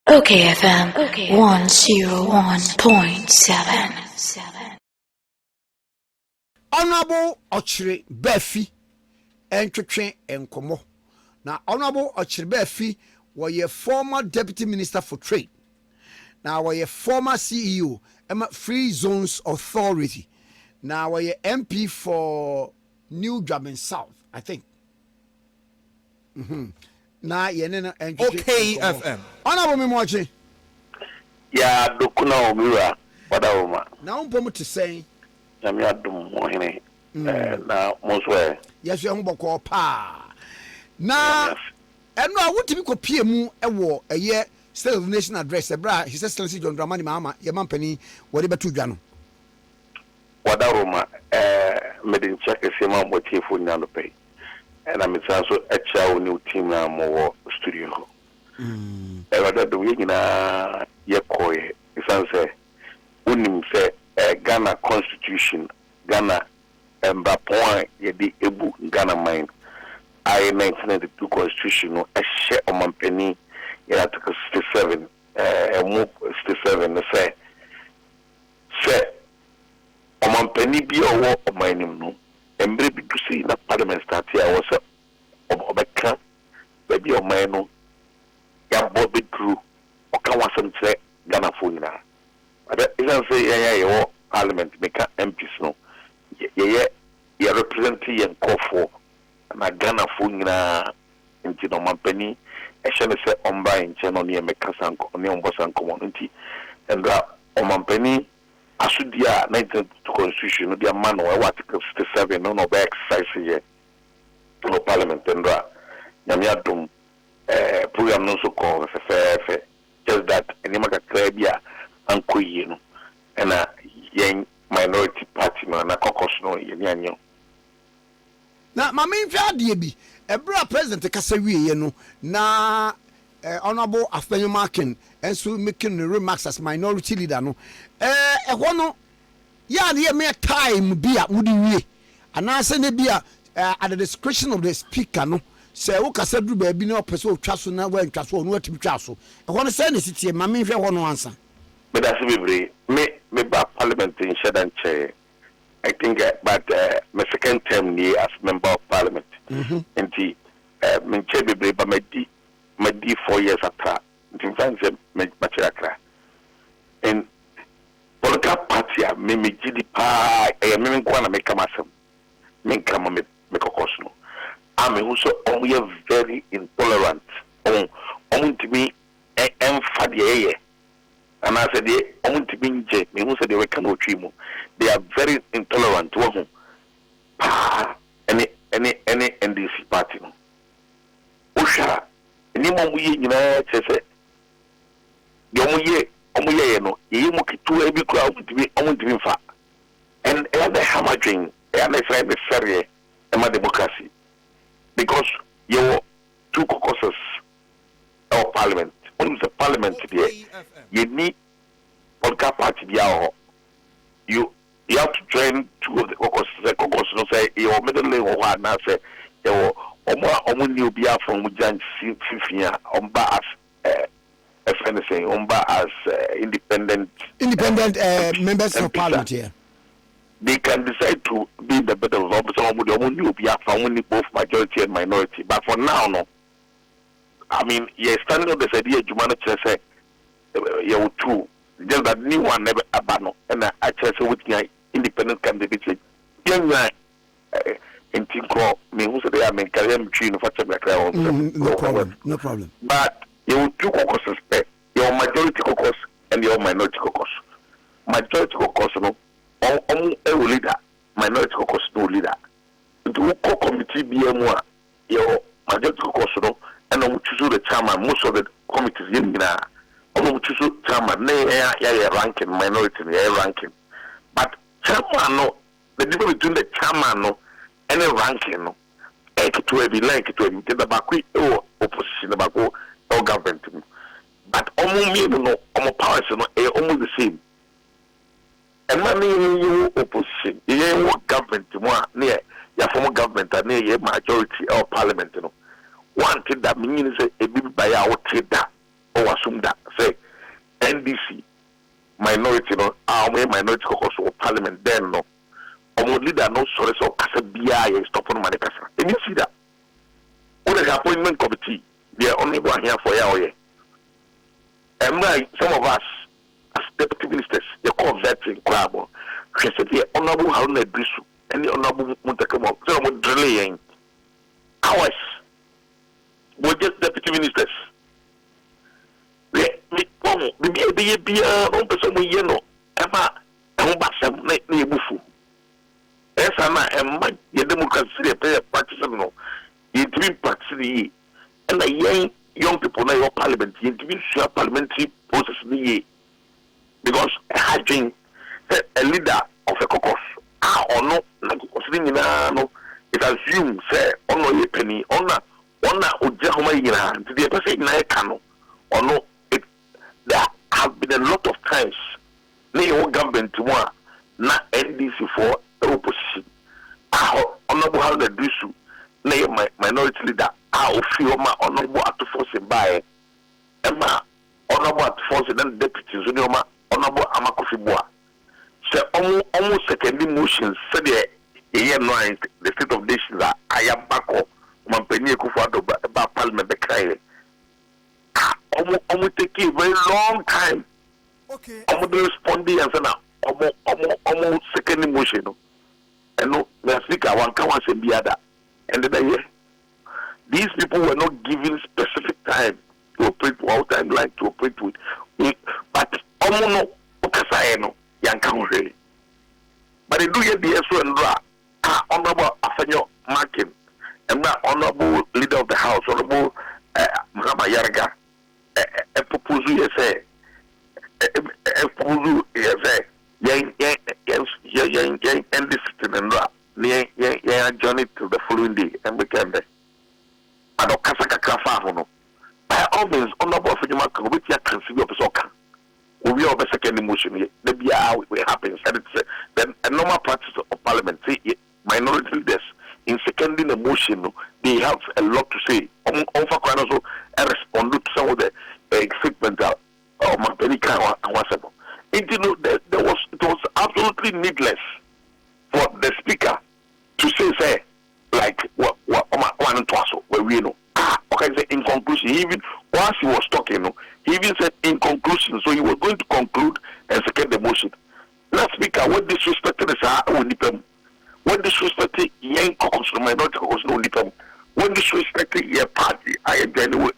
OKFM 101.7. Honorable Okyere Baafi entwetwe enkomo. Now Honorable Okyere Baafi was a former Deputy Minister for Trade. Now was a former CEO Free Zones Authority. Now was a MP for New Drammen South, I think. Now okayfm. Honorable Mimochi. Ya dokuna omira wadawoma. Now umpomu to say Nyame adom ohene na monswe. yes you mboko pa. Na eno a wotimi kopie mu ewo eye State of the Nation address ebra His Excellency John Dramani Mahama ye mampani wode betu dwa no. Wadawoma medin check sema motifu nyando pay. Na mitsanso echa new team na mo studio. Ewada do yina yekoye isanse unim se Ghana Constitution Ghana emba point yedi ebu Ghana mind I 1992 Constitution no ehye omampani ya article 67 move 67 say omampani bi owo omanim no embre bi dusi na parliament start ya wo se obeka baby oman no ya bo be true oka wasem che Ghana fo nyina ada isan say ya parliament make MPs no ye represent yen kofo na Ghana fo nyina nti no mampani ehye ne se omba nche no ne make sanko ne ombosanko mo nti endra omampani asudia 1992 Constitution no dia man no article 67 no be exercise here no parliament endra nyame adom program no so call fe just that any maka krabia ankoyi no na yen minority party no na kokos no yen anyo na mama mfa de bi ebra president kasa wiye no na honorable Afenyo Markin enso making remarks as minority leader no ho no ya na ye me time bia mudi wie anase ne bia at the discretion of the speaker no say wo kasa duru ba bi na opese otwa so na wa ntwa so no atimi twa so ho no say ne sitie mama mfa ho no ansa me da se bebre me ba parliament in shedan chair I think but my second term ni as member of parliament nti me chair bebre ba madi 4 years after nti fanse me machakra and political party me gidi pa me kwa na me kama sem me kama me kokosno am who so we are very intolerant to be enfadie and I said to be nje me who said they can otwimu they are very intolerant wo any NDC party no usha ni mo muye nyina chese omuye no yimu kitu ebi kura omutimi fa and the hammering and I say the serie ema democracy because you two caucuses of parliament on the parliament there you need political party there you have to join two of the caucus no say your middle lane or na say you omo new bia from mujan fifia omba as FNC omba as independent members of parliament here. They can decide to be the better of someone new be from both majority and minority. But for now, no. I mean, you're standing on this idea, humanity say you two. Just that new one never abandon. And I just with the independent candidates. Young in Tinko, me who say I mean, career machine for no problem. But you two caucuses, your majority caucus and your minority caucus. Majority caucus, no. A leader, minority caucus no leader. The committee BMA, your majority caucus no, and I choose the chairman. Most of the committees in Ghana, I choose chairman. Yeah, ranking minority, ranking. But chairman no, the difference between the chairman no and the ranking no, to be like to the back or opposition the back or government. But almost no, almost powers no, almost the same. And money you opposition, you government more near your former government and near majority or parliament. One thing that means a big by our trader or assume that say minority no minority caucus parliament then no leader no sorry so kasa bia stop on money kasa and you see that what the appointment committee they are only one here for ya and some of us as deputy ministers they call vetting crab she said the honorable Haruna Drisu and the honorable Muntakamo so we drilling hours we just deputy ministers be on person we no ever basem na ebufu esa na emma ye democracy dey practice no ye dream practice and the young people na your parliament ye dream share parliamentary process ni because having a leader of a caucus or no na caucus ni na no it assume say ono ye penny ona oje homa yina nti the person na e kano or no there have been a lot of times your government one na NDC for opposition. Honorable Haruna Drisu na minority leader Ofioma honorable Atufosi by Emma honorable Atufosi then deputy Zunioma honorable Amakofi Boa. So almost second motions said the state of nations are Ayabako Mampeni Kufuado about parliament the almost take a very long time. Okay. Almost responding and say almost second emotion. And no, the speaker one can say be other. And then these people were not given specific time to operate what time like to operate with. But almost no okasa no yankan really. But they do get the SO and honorable Afanyo Markin and honorable leader of the house, honorable Mahama Yarga. A proposal you say a proposal you say yang end this and journey to the following day and weekend day. I don't kasaka krafa no. By all means, honorable of you can with your consider of soccer. We are the second emotion. Maybe how it happens. And it's then a normal practice of parliament. See, minority leaders in seconding emotion, they have a lot to say. Also, respond to some of the excitement of Mapenika and whatever. It was absolutely needless for the speaker to say like what one and twasso where we know. Okay, say in conclusion, even once he was talking, he even said in conclusion, so he was going to conclude and second the motion. Last speaker, what disrespected is what disrespected young caucus, minority caucus, no nipem. When disrespecting your party, I again a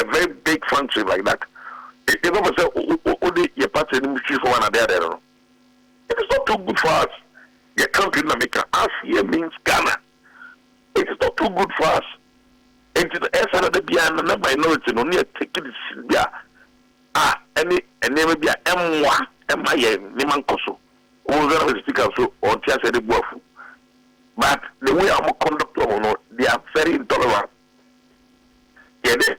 very big function like that. It never say your party in for one another. It is not too good for us. Your country in America, us here means Ghana. It is not too good for us. And to the S and the beyond the minority, no near taking this. Any and never be a M1, Niman Koso. Who's going to speak also, or Tia said it. But the way I'm a conductor, they are very intolerant. Get it?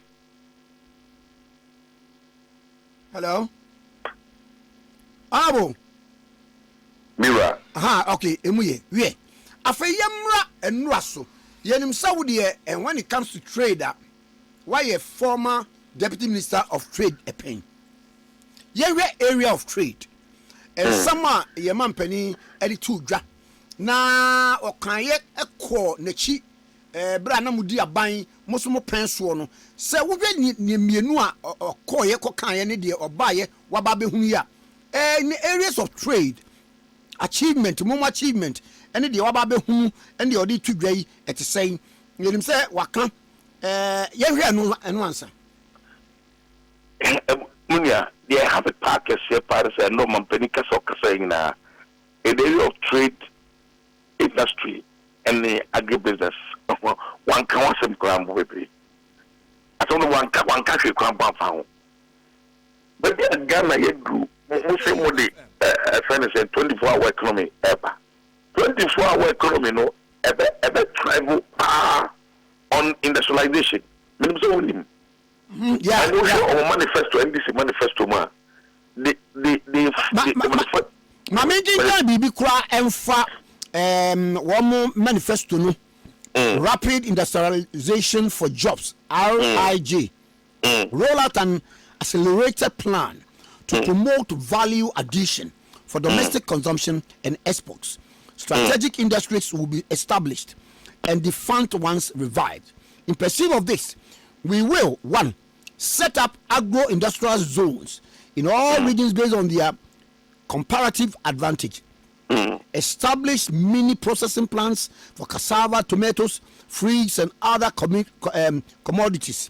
Hello? Abo. Mira. Okay, emuye. We. Afa yamra enraso. Yenim Saudi and when it comes to trade, why a former deputy minister of trade a pen. Area of trade. And summer ye man penny edi two dra. Na okaye ekọ nechi bra na mudi aban mosomo penso no se wo hwe ni mienu a okoye kokan ne de obaye waba behunu ya in areas of trade achievement mum achievement ene de waba behunu ene de odi tudwa yi etesen yenim se waka ye hwe no eno ansa munya they have a package here Paris and no man penika so saying na in the area of trade industry and the agribusiness. One can want some crime with me. I don't know one country crime found. But the Ghana yet grew most of the 24-hour economy ever. 24-hour economy no ever travel on industrialization. Yeah. I know our manifesto NDC manifesto man. Mama jinja bibi kura emfa one manifesto no rapid industrialization for jobs RIG roll out an accelerated plan to promote value addition for domestic consumption and exports. Strategic industries will be established and defunct ones revived. In pursuit of this, we will, one, set up agro-industrial zones in all regions based on their comparative advantage. Establish mini processing plants for cassava, tomatoes, fruits, and other commodities.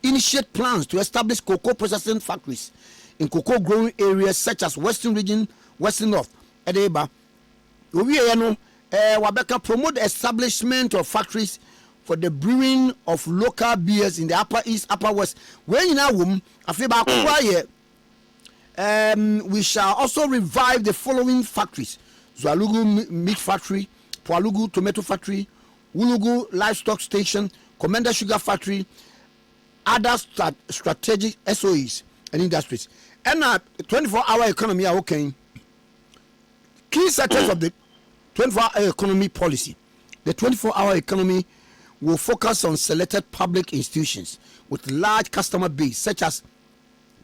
Initiate plans to establish cocoa processing factories in cocoa growing areas such as Western Region, Western North, Edeba. Wabeka promote the establishment of factories for the brewing of local beers in the Upper East, Upper West. When you know, we shall also revive the following factories: Zualugu Meat Factory, Pualugu Tomato Factory, Wulugu Livestock Station, Commander Sugar Factory, other strategic SOEs and industries. And 24-hour economy are okay. Key sectors of the 24-hour economy policy. The 24-hour economy will focus on selected public institutions with large customer base, such as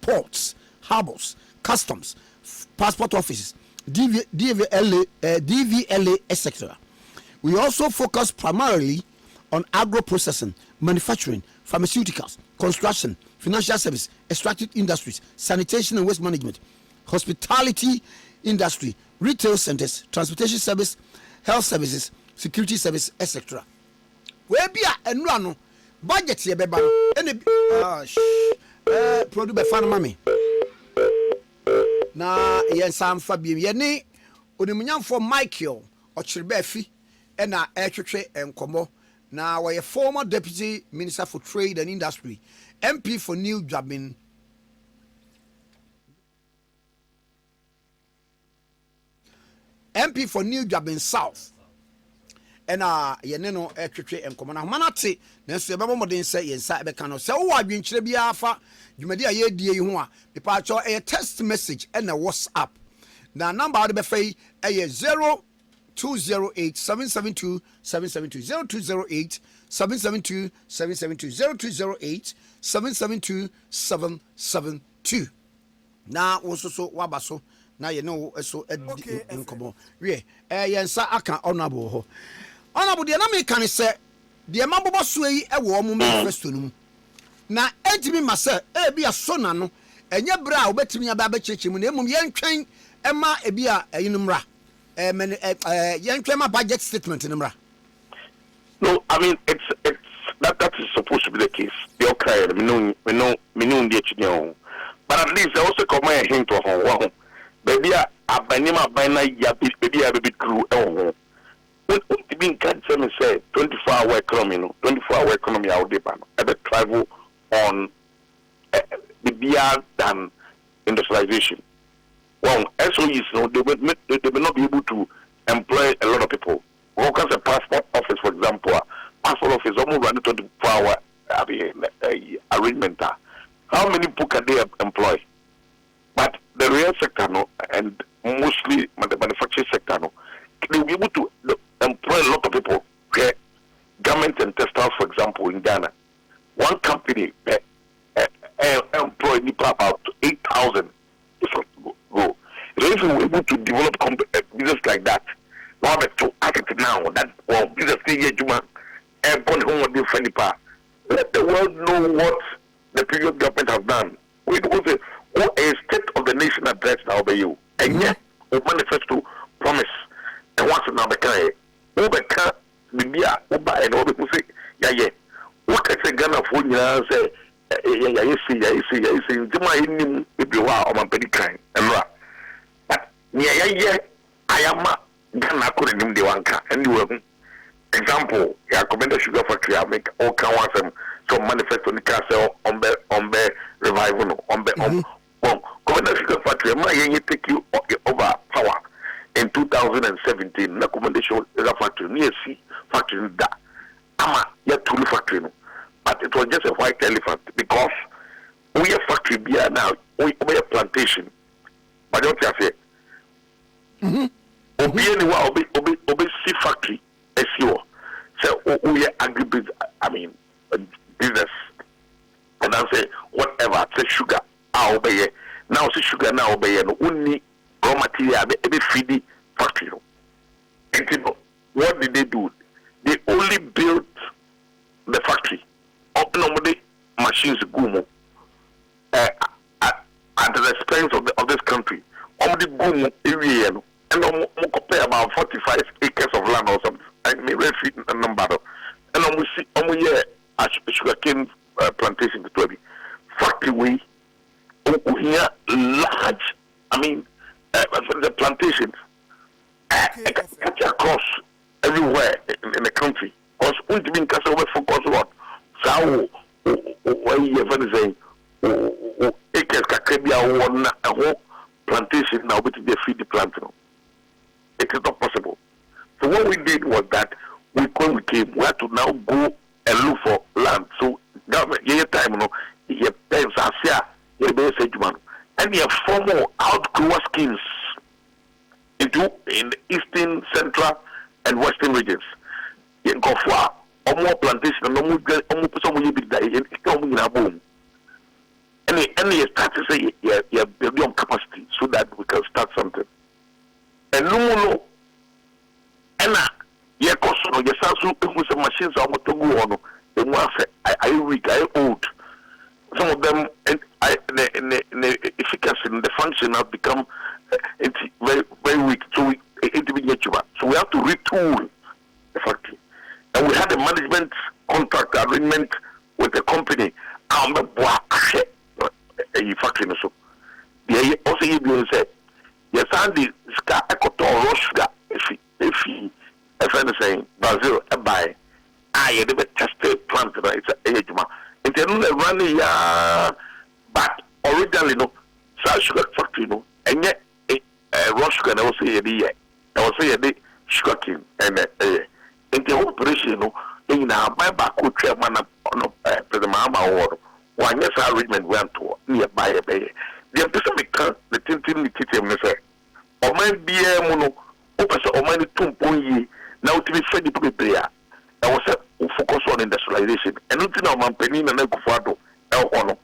ports, harbors, customs, passport offices, DVLA, etc. We also focus primarily on agro-processing, manufacturing, pharmaceuticals, construction, financial service, extractive industries, sanitation and waste management, hospitality industry, retail centers, transportation service, health services, security service, etc. Where be a no budget here, baby, and produce by fan mommy. Na yensam Fabien yene onimunyam for Michael Okyere Baafi and na ehwehwe enkomo na we former deputy minister for trade and industry, MP for New Jabin, MP for New Jabin South. And yene no ehwehwe enkomo na manate na so ebemo modern say yensa ebeka no se wo adwenkyere bia fa dwumadi aye die yi ho a pepa cho a text message and a WhatsApp na number ade be fai 0208 772 772 0208 772 772 0208 772 772 na wo so wabaso na ye no so enkomo we yensa aka honorable ho honorable de na me kan se de mabobo so yi e wo mo manifesto no mu na entimi mase e bia so na no enye bra a obetimi aba ba cheche mu na emum yentwen ema e bia eyinumra yentwen ma budget statement nimra. No, I mean it's that is supposed to be the case. The okay, me no the chinyo. But at least I also come a hint of one. Baby abanima bana ya baby a baby crew eh. When being can say 24-hour economy no 24-hour economy out there ban e be travel on the beyond than industrialization. Well, SOEs, they will not be able to employ a lot of people. Work as a passport office, for example, passport office almost running 24-hour arrangement. How many people can they employ? But the real sector, no, and mostly the manufacturing sector, no, they will be able to employ a lot of people. Okay? Garment and textiles, for example, in Ghana, one company employ about 8,000 go. If we were able to develop a business like that, now to act now that business let the world know what the previous government has done. We was a state of the nation address now by you, and yet we manifesto promise. And once now the kind, Obeka, Bibia, Oba, and Oba say, yeah. What can say Ghana for you? Say, you see, Jima in Ibiwa or my petty kind, and right. But yeah, I am Ghana couldn't name the one car, and you will. Example, yeah, Commander Sugar Factory, I make all counts and some manifesto in the castle on the revival, Commander Sugar Factory, my take you over power in 2017. The Commander Sugar Factory, near sea factory, that Ama, yet Tulu Factory, but it was just a white elephant because we have factory beer now, we have plantation. But don't you say, Obi sea factory. SEO. So we are agribusiness, business. And I say whatever, say sugar, I'll obey now see sugar now obey no only raw material be feed the factory. And you know, what did they do? They only built the factory. Open the machines go at the expense of this country. On the boom area and compare about 45 acres of land or something. I may refer a number. And we see a sugarcane plantation to be factory way. Here large, I mean, the plantations across everywhere in the country. Because we didn't focus on so what you say acres kakabia one a whole plantation now but they feed the plant. It is not possible. So what we did was that we had to now go and look for land. So government time you pay Sasia, you pay Sejman, and you have formal outgrower schemes in the eastern, central, and western regions. In Kofwa, or more plantation, and almost some will be there in a boom. And you start to say you have building capacity so that we can start something. And no, and yeah, cost no, yes, also with some machines are to go on. The one I weak, I old. Some of them, the efficacy and the function have become very, very weak. So we have to retool the factory. And we had a management contract agreement with the company. A factory so. Yeah, also you say, yes, Andy, Ska Ecotor, Roshga, if anything, Brazil, a buy. I never tested plant, it's a ejuma. It's a running, but originally, no, sugar factory, no, and yet, Roshga, I will say a year. I will say a day, sugar cane, and in the operation, no, in our my back could chairman on Prez Mahama or. One yes, arrangement went to nearby a bay. The Pacific, the Tintin, the kitchen, say, or my beer mono, opus or my 2.ye, now to be fed to be there. I was focus on industrialization, and nothing of my penny and Ecofado, El Ono,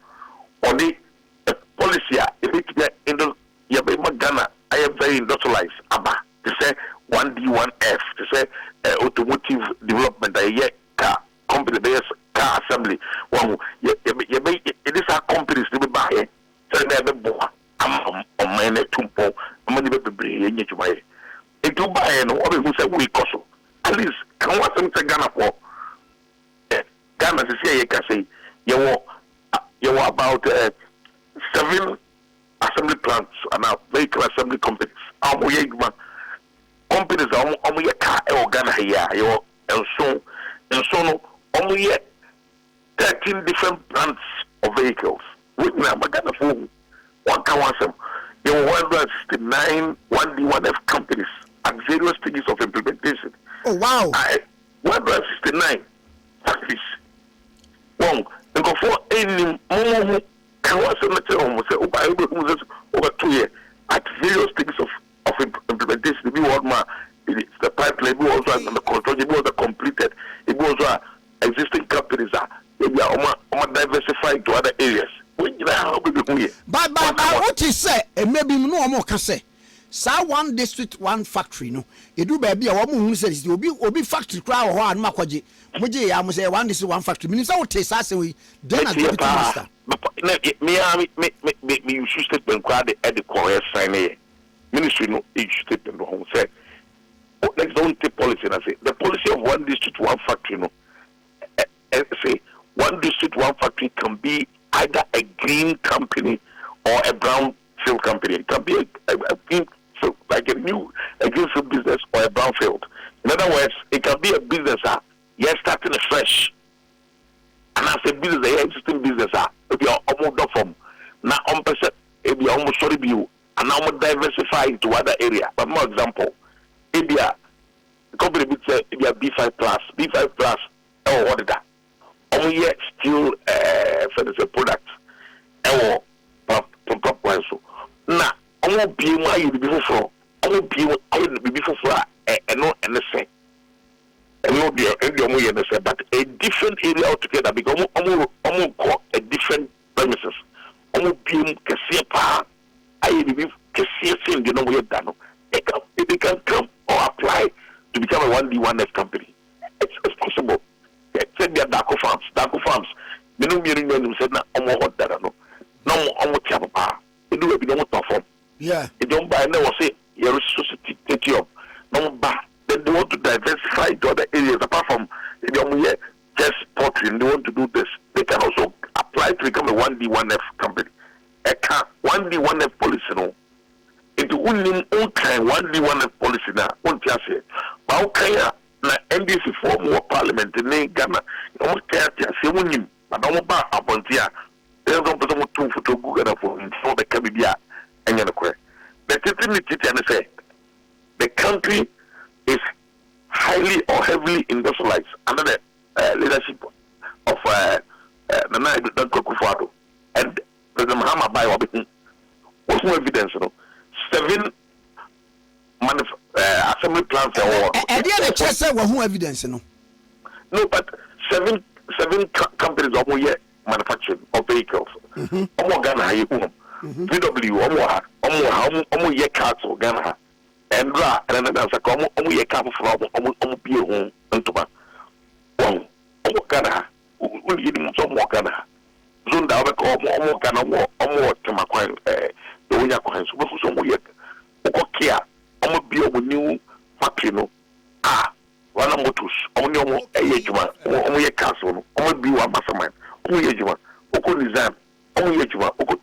or the policy, if it get in the Yabema Ghana, I am very industrialized. Abba, to say 1D1F, to say automotive development, a year car company based car assembly. Well, it is our companies to be buying. So they have a boy. I'm on my net to pull. I'm going to be in to buy. It to buy and what we say we cost. At least, can what some Ghana for? Ghana to say, you can say, you were about 7 assembly plants and now vehicle assembly companies. Companies are only a car or Ghana here, and so no, only 13 different brands of vehicles. With me, I'm Ghana for one can want some. There were 169 1D1F companies at various stages of implementation. Oh, wow. 169 factories. Well, and go for any more can want some material over 2 years at various stages of implementation. The new world, the pipeline, it was the construction, it was completed, it was existing companies are diversified to other areas. But what you say, and maybe no more can say. Sa one district, one factory, no. You do baby a woman who says you'll be factory crowd or one Makwaji. Muji, I must say one district, one factory. Minister would taste us away. Then I get to me, you should step and crowd at the Korea sign. Ministry no each statement no say. Let's don't take policy and I say the policy of one district, one factory, no. Say one district, one factory can be either a green company or a brown field company. It can be a green field, like a green field business or a brown field. In other words, it can be a business you're starting afresh. And as a business, the existing business if you're almost from now on percent, if you're almost sorry view, and now diversify into other area. But more example, if you are the company would say if you are B5 plus, or what is that? Only yet still for the product or from top one so now I won't be my you before I won't be before and not anything and not the but a different area altogether because almost a different premises almost being Cassia I believe KCSN, you know, we have done. They can come or apply to become a 1D1F company. It's possible. Said their Daco Farms. You know, you said, no more what that I know. No more chapa. They do it, don't perform. Yeah. They don't buy, never say, your society take you up. No buy. Then they want to diversify to other areas apart from just poultry. They want to do this. They can also apply to become a 1D1F company. A 1D1F policy, no. Into own kind 1D1F policy now. Won't you say? But okay, na NDC form more parliament in Ghana. No care to say when you, but no bar upon here. There's no person to Google for the Cabia and Yanaqua. The thing say the country is highly or heavily industrialized under the leadership of Nana Kufuor and Prez Mahama by what's more evidence? 7 assembly plants or the chest who evidence no, but 7 companies are more manufacturing of vehicles. Ghana, VW, almost cars or Ghana, and and then a common only car from be home and to Ghana, only some more Ghana. Zone the other more Ghana, more Tamaquan, the Winya coins, some weird. Okyere, be a new factory, no. One motus, only a castle, only be one mastermind, only a Juma, Oko Nizam, only a Juma, Oko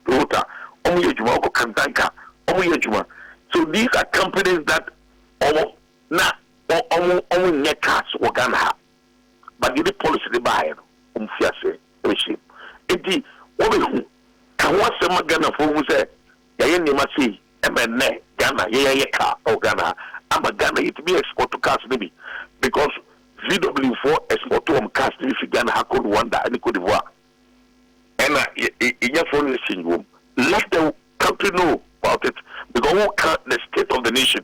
Toyota, only a Juma, Oko Kantanka, only a Juma. So these are companies that only net cars or Ghana, but the policy they buy, Fiase, regime. It what can one summer Ghana for who say, Yayan see. Ghana, car or Ghana. I'm a Ghana, it be export to cars maybe because VW4 export to cars if Ghana could wonder and Cote d'Ivoire. And in your foreign room, let the country know about it because we can't the state of the nation.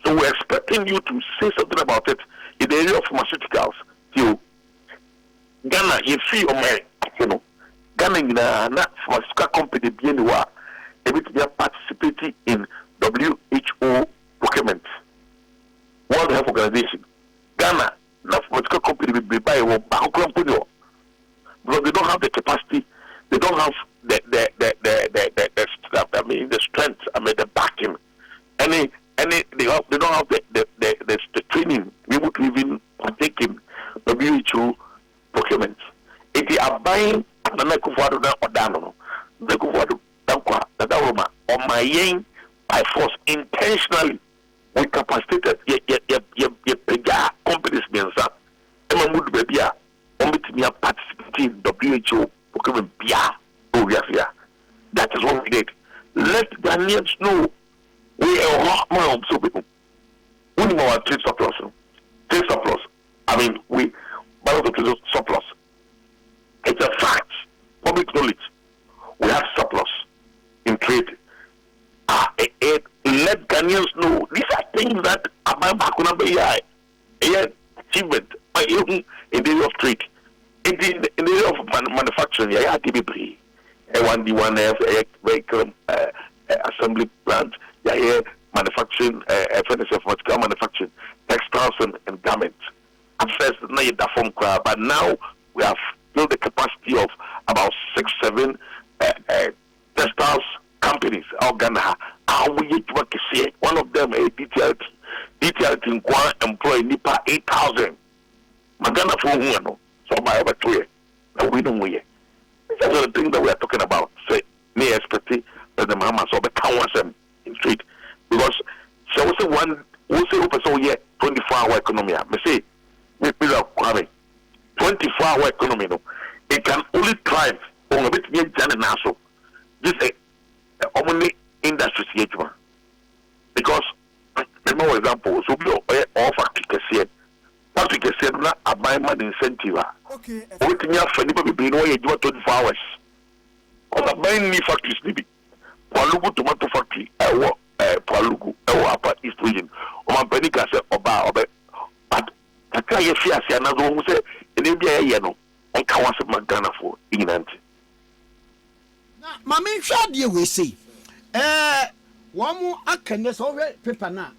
So we're expecting you to say something about it in the area of pharmaceuticals. You Ghana, you see, you know, Ghana, not pharmaceutical company being the war. They are participating in WHO procurement, World Health Organization. Ghana, not pharmaceutical company will buy a company because they don't have the capacity, they don't have the strength, the backing, they don't have the training. We would even partake in WHO procurement. If they are buying the Kufuor or Dano, the Kufuor. On my yen by force intentionally we capacitated companies being up. Emma would be a participating in WHO procurement. That is what we did. Let Ghanaians know we are more so people. We know our trade surplus. I mean, we borrow the trade surplus. It's a fact, public knowledge. We have surplus in trade. Let Ghanaians know these are things that are achievement in the area of trade. In the area of manufacturing, I have to be a 1D1F vehicle assembly plant, manufacturing, furniture, manufacturing, textiles and garments. At first, but now we have built the capacity of about 6-7 textiles companies out Ghana. One of them a detailed in Kwan employ Nipa 8,000. Magana for who so by over 2 years. Now we don't we. These are the things that we are talking about. Say me expecting that the Mahama so become in street. Because so we say one we say open 24-hour economy. Me say we are 24-hour economy no. It can only thrive on a bit near Jan and Naso. This only industry because for example, so we all factory can not a buy money incentive. Okay. What in your friend will be no 24 hours. On the buying factories maybe. Palugu tomato factory, Palugu, Upper East region. Or my penny castle or bar, but I can't see another one who say in India, you know, on Kawas of Magana for ignorant. Mammy, shall you we see? One akane so paper na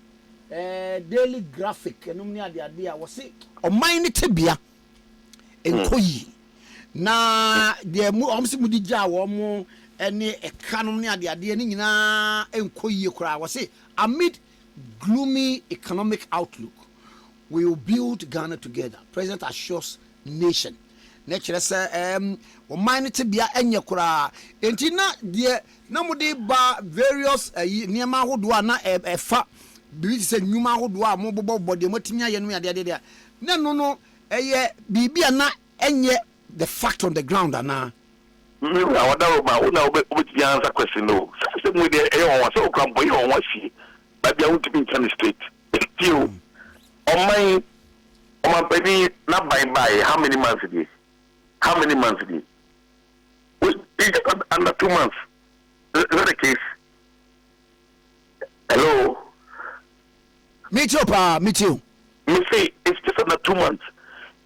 daily graphic enum ne ade ade a wo se oman ne tebia enkoyi na de mu omse mu di gya wo mu ene ekanom ne ade ade ne nyina enkoyi kura wo se amid gloomy economic outlook we will build Ghana together. President assures nation. Nature say oman ne tebia enye kura enti na de na mo de ba various niema hodo na efa bi se nwuma hodo a mo bobo de matinya ye no ya de na no eye bibia na enye the fact on the ground ana me wa wada ba una obeti answer question no say mo de e won so kran boy won wasi ba bia won tibi in state still on my baby not by how many months it is it's under 2 months. Is that the case? Hello? Me too. Me say it's just under 2 months.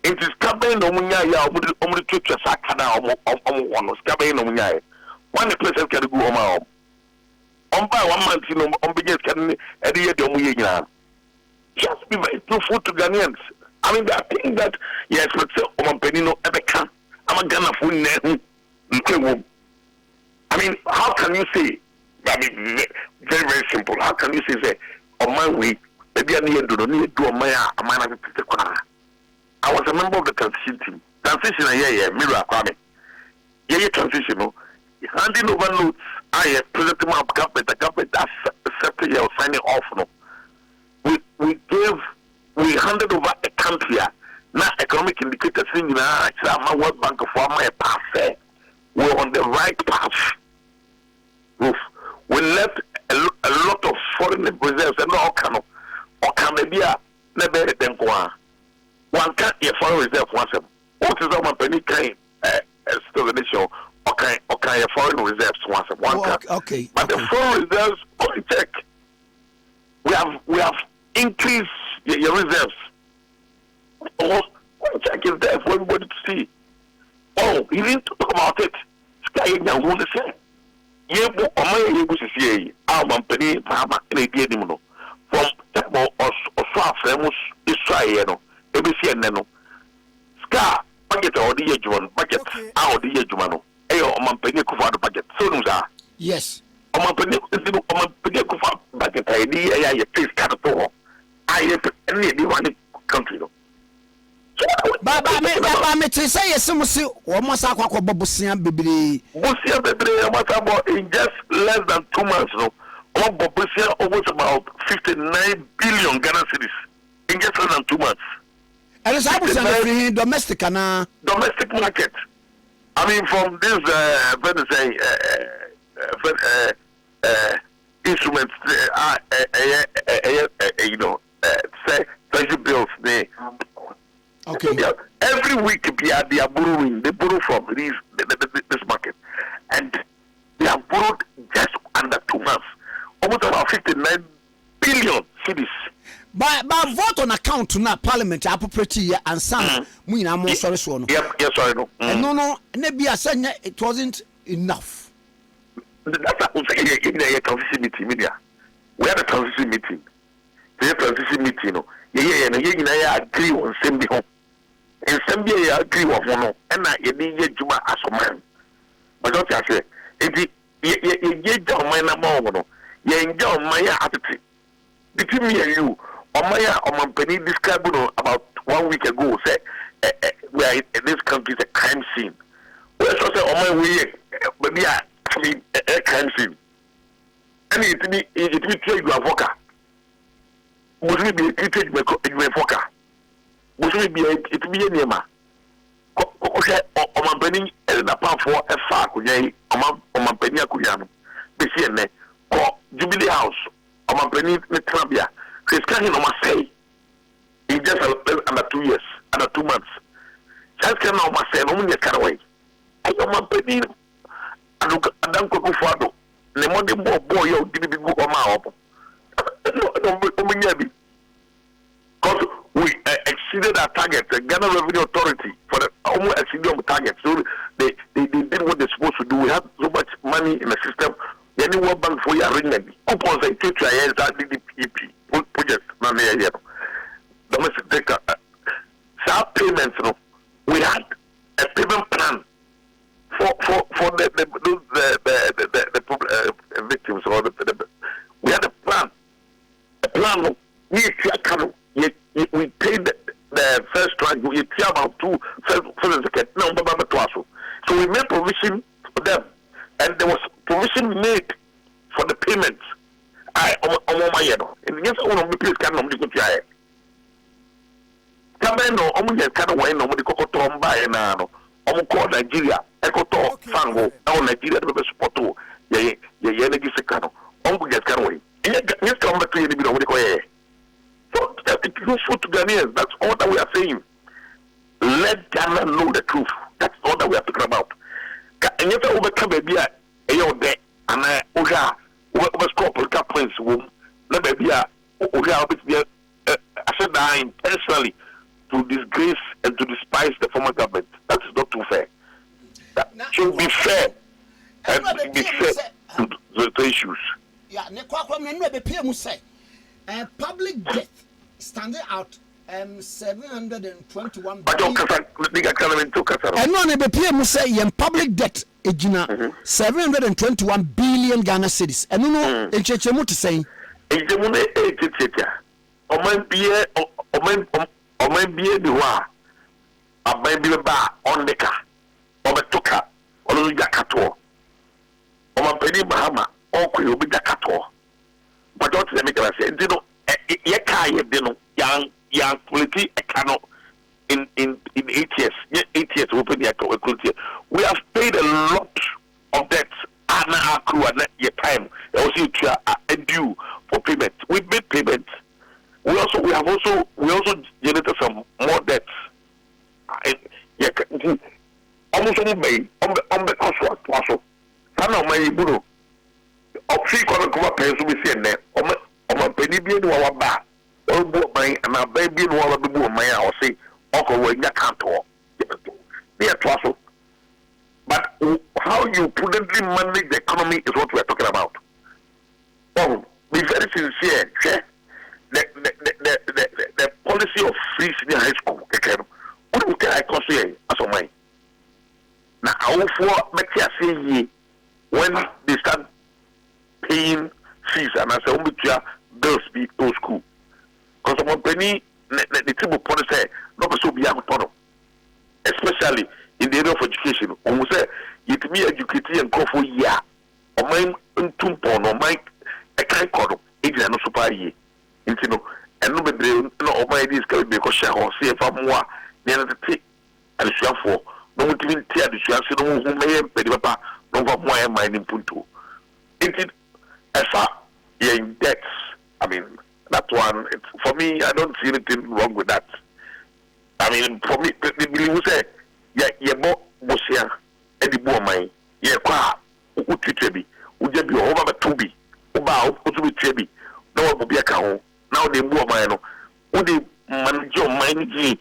It is coming no munya ya omu twetwa sakana omu wono skabe no munya. One place can go home. On by 1 month no on begin can e dey de omu ye nyina. Just be very truthful to Ghanaians. I mean, I think that yes, let's say Oman Penino Ebeka. I'm a Ghana for ne. I mean, how can you say? I mean, very, very simple. How can you say on my way, maybe I need to do my amana. I was a member of the transition team. Transition, yeah, Mira Kwame. Yeah, transition. Handing over notes. I presented my government. The government that's accepted your signing off. No, we handed over a country. Now economic indicators in my World Bank for my path. We're on the right path. We left a lot of foreign reserves and all kind of be a never then one can't a foreign reserve once. What is our penny kind still the show? Okay, a foreign reserves once one can. Okay. But the foreign reserves check. We have increased your reserves. Oh, check is there for everybody to see. Oh, you didn't talk about it. Sky now won't say. Yeah, but my able to see our company, Mahama, in a dear no. From Tabo or Swafremus, Israel, ABC and Nano. Scar, budget or the Edgeman, budget, our the Edgemano. Ayo, Mampany Kufa the budget. So, yes. Mampany Kufa budget idea, I please capital. I have any one country. Baba me to say yes, some say almost a quack of Bobusian Bibli. Bobusian Bibli, in just less than 2 months, no. All Bobusian almost about 59 billion Ghana cedis in just less than 2 months. And it's happening domestic market. I mean, from this, instruments, you know, say treasury bills, they. Okay. Yeah, every week they are borrowing. They borrow from this market, and they have borrowed just under 2 months, almost about 59 billion cedis. But vote on account to now Parliament appropriate and some we na more sorry so no. Yep, yes, sorry no. No, maybe I said it wasn't enough. That's what I'm saying in the transition meeting. Media, we had a transition meeting. The transition meeting, no. Yeah, agree on same home. And some be agree with one, and I need Juma as a man. But don't I say, if you don't mind a moment, you enjoy my attitude. Between me and you, on my penny described about 1 week ago, say, we are in this country is a crime scene. Well, so say, on my way, but yeah, I mean, a crime scene. And it be trade you avoca. Muslim be treated by Foka. Muslim be it be a nema. Okay, on my penny and a pound for a far kunyay, on my penny kuyano. Be seen there, or Jubilee House, on my penny Trabia. He's coming on my say in just under 2 years, under 2 months. Just came on my say, no one get away. I know my penny. I don't go for the money more boy, you didn't go on my open. Because we exceeded our target, the Ghana Revenue Authority for the almost exceeded our target. So they did what they're supposed to do. We had so much money in the system World Bank for your ring. Opposite to DDP project, domestic take payments. No, we had a payment plan for the victims or we had a plan. We paid the first tranche. We paid about two first second. No, so we made provision for them, and there was provision made for the payments. In the one of the place can normally go to Kameno, just kind of way nobody could come by and call Nigeria, Ecoto, Fango, our Nigeria, the support. Energy secano. Just kind of way. Yes, come back to you. So it's useful to Ghanaians. That's all that we are saying. Let Ghana know the truth. That's all that we are talking about. And yet, overcome a beer, a year day, and I over score political points. Let me be a I said that intentionally to disgrace and to despise the former government. That is not too fair. That should be fair and be fair to the issues. Yeah, public debt standing out 721 billion. And no, the PM say public debt ejina 721 billion Ghana cedis. And no, Echechemu to say. Ejemune echechecha. Oman bie di wa. Aban bi ba on the car. Obetoka. Olu jakato. Oman Prez Mahama. Okyere obi jakato. But don't let me say, you know, ye know, young quality econo in 8 years. 8 years open the quality. We have paid a lot of debts and accrue and your time. Also due for payment. We made payments. We also generated some more debts. Almost on the cost. Opsi kono kuma penso bi se ne o ma pani bi ni wa ba o bu man na ba bi ni wa bu man a o se o ko wa nya kanto be to so. But how you prudently manage the economy is what we are talking about. Oh, be very sincere. The policy of free senior high school what we can I consider as of mine. Now our for make say when they start paying fees and as a bills be to school. Because someone penny the table policy not so be especially in the area of education. Almost say it be educated and go for year. Or mine tumpo no mine a kind call it no super ye. You know, and no be no my ideas can be because or see if I'm more near the tea and the for no even tear the share no who may pay papa no more mining punto. It in debts. I mean, that one, for me, I don't see anything wrong with that. I mean, for me, we say, yeah, Bosia, Eddie Bourmay, yeah, Utribi, Ujabi, over 2B, Ubao, Utribi, no one will be a cow. Now they move my would they manage your mind?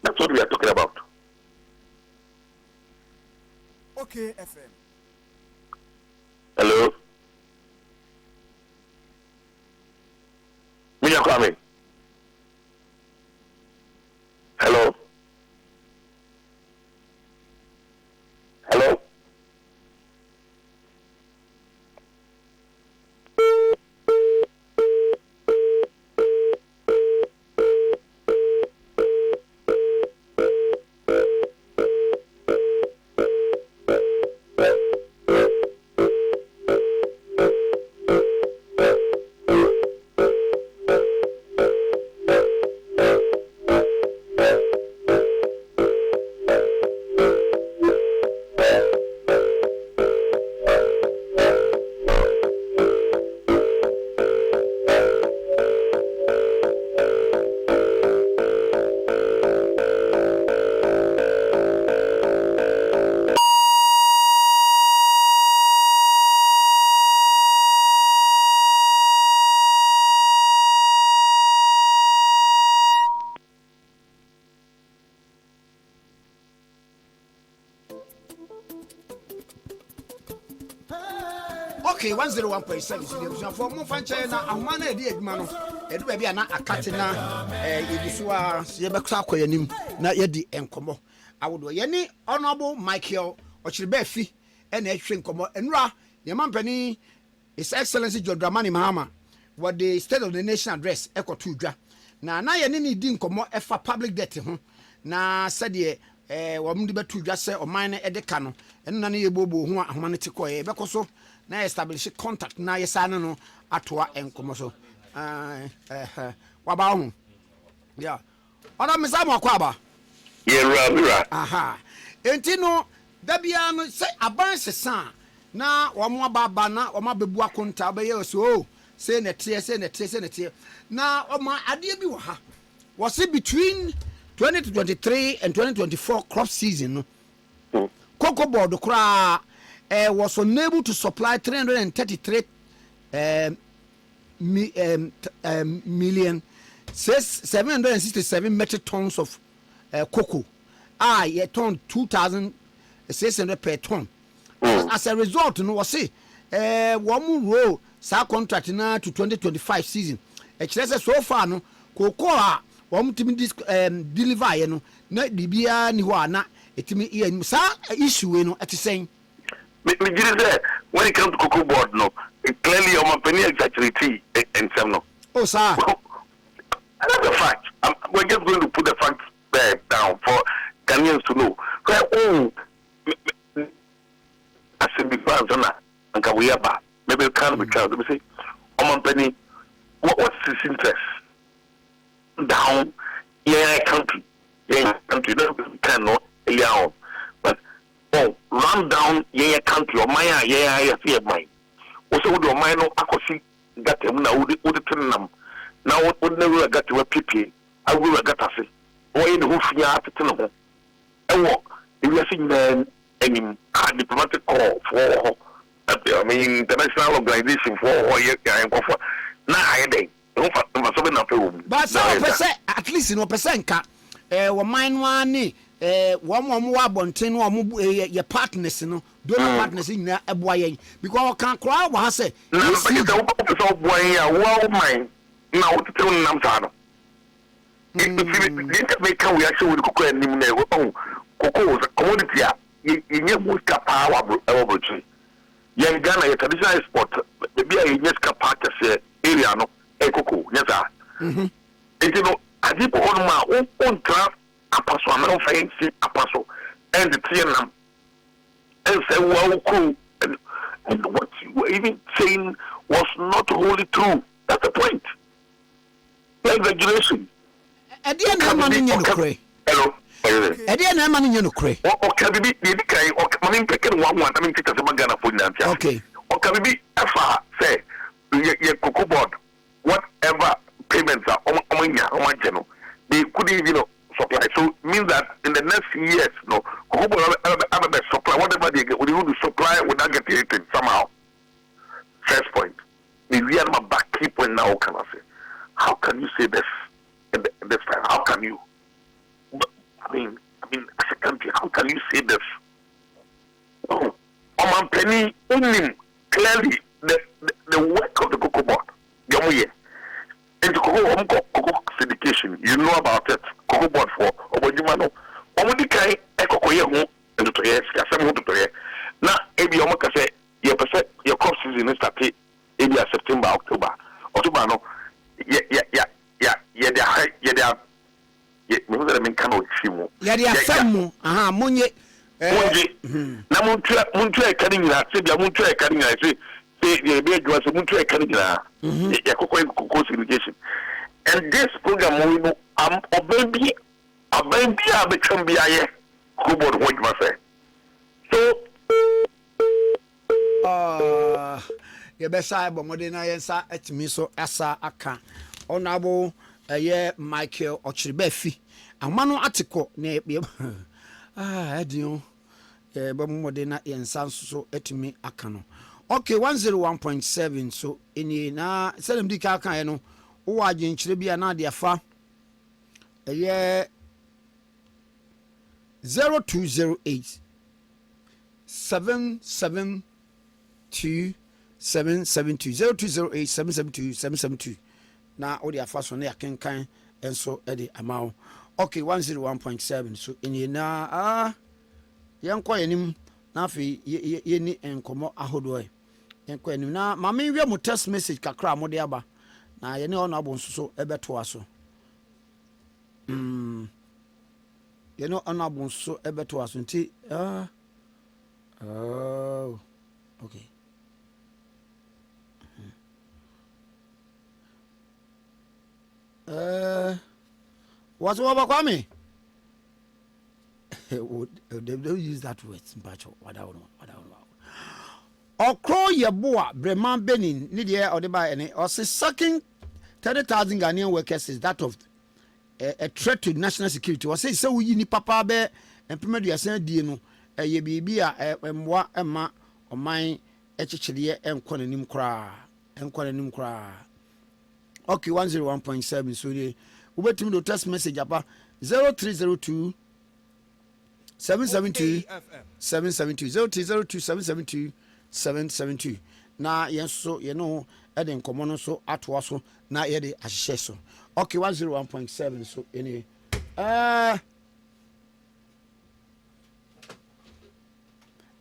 That's what we are talking about. OKFM. Hello? We are coming. Hello? Hello? Okay, 101.7 so for mo fanche na ahoma na edi adwuma no edu ba bia na akate na yebiso a ye bekọ akoyanim na yedi enkomo awodo ye ni honorable Michael Okyere Baafi na ehwe enkomo enura ye mampani His Excellency John Dramani Mahama what the State of the Nation address ekoto dwa na ye ni di enkomo efa public debt ho na sade wo mde betu dwa se oman na edeka no eno na ye bobo ho ahoma ne tekọ ye bekoso na establish contact na yesane no atoa enkomo so waba ho yeah ona misa mo kwa ba yera aha enti no da bia no se aban sesa na wo mo baba na wo mabebu akonta be ye so say na tie na o ma ade bi wo ha was it between 2023 and 2024 crop season no cocoa board kra was unable to supply 333 million 767 metric tons of cocoa. A ton 2,600 per ton. As a result, no was say one row sa contract na to 2025 season. So far no cocoa one to deliver no na dibia ni ho ana etimi sa issue no at saying when it comes to cocoa board, no, clearly your company exaggerating and some no. Oh, sir. That's a fact. We're just going to put the facts down for Ghanaians to know. I said, because and Kawiyaba, maybe it can't be counted. We say, company, what's his interest? Down, country, cannot allow. Run down your country or my fear mine. Also, would your mind akosi got him now would them. Now, would never got to a PP. I will get us. Or in the hoof yard to tell if you are seeing any diplomatic call for, I mean, international organization for now, I day. But so at least in 1%, mine one. One more bonten or your partners, no, don't partners in there a boy because I can't cry. What I say, well, mine now to tell them. Didn't make a reaction with cocoa and cocoa is a commodity. You never power over tree. Young Ghana, a traditional export, maybe a yes capacity area, no, a cocoa, yes, sir. And you know, I did on my own craft. Apostle, I'm not saying apostle, and the TNM, and say, well, cool, and what you were even saying was not wholly true. That's the point. Exaggeration. At the end, I'm money in your cray. Hello. At the end, I'm money in your cray. Or can be the guy, or coming picking one, I mean, take a Magana for Nancy. Okay. Or can be a far say, your cocoa board, whatever payments are on my channel, they couldn't even supply. So means that in the next years, no, supply whatever they get, we will supply without getting anything somehow. First point. We are my back keep when now can I say? How can you say this in this time? How can you? I mean, as a country, how can you say this? Oh, on penny only clearly the work of the cocoa board. And the cocoa syndication, you know about it. Cocoa board for Obojumano. Omodi kai ekokoye ho and to yes, asem ho to na ebi omoka say your crop season is start ebi September, October no me ho mean kan o chimu ya dia famu aha monye na muntu e kan nyina se bia muntu e kan nyina se be adwa se muntu e kan nyina ya cocoa syndication. And this program, we know, a baby, a become be a coboard, what you must say. So, your best side, but Modena, yes, at me so asa aka. Honorable, Michael Okyere Baafi. A mano article, ne, I do, but Modena, and so at me akano. Okay, 101.7, so in na, sell him the car, no. O agent Chiribia na dia fa 0208 772 772 0208 772 772 na odi afaso na yakenkan enso edi amawo. Okay, 101.7 so in na yanko yanim na afi yeni enkomo ahodo e yanko yanim na mama wi mo text message kakra mo de aba na yene ono abo nso ebeto aso yene ono abo nso ebeto aso nti oh okay. What's over Kwame? They use that word. What I don't know. Okro Yeboa, Breman Benin, Nidia or the by any, or say sucking 30,000 Ghanaian workers is that of a threat to national security. Or say so we need Papa Bear and Primaria Saint Dino, a Yebia, a Mwa, Emma, or mine, Echichelia, and Quanim Cra. Okay, 101.7. So we wait to text message about 0302 772 772 0302 772 772. Na yes, so you know, Eden Common so at was na yede ashare so. Okay, 101.7. So anyway,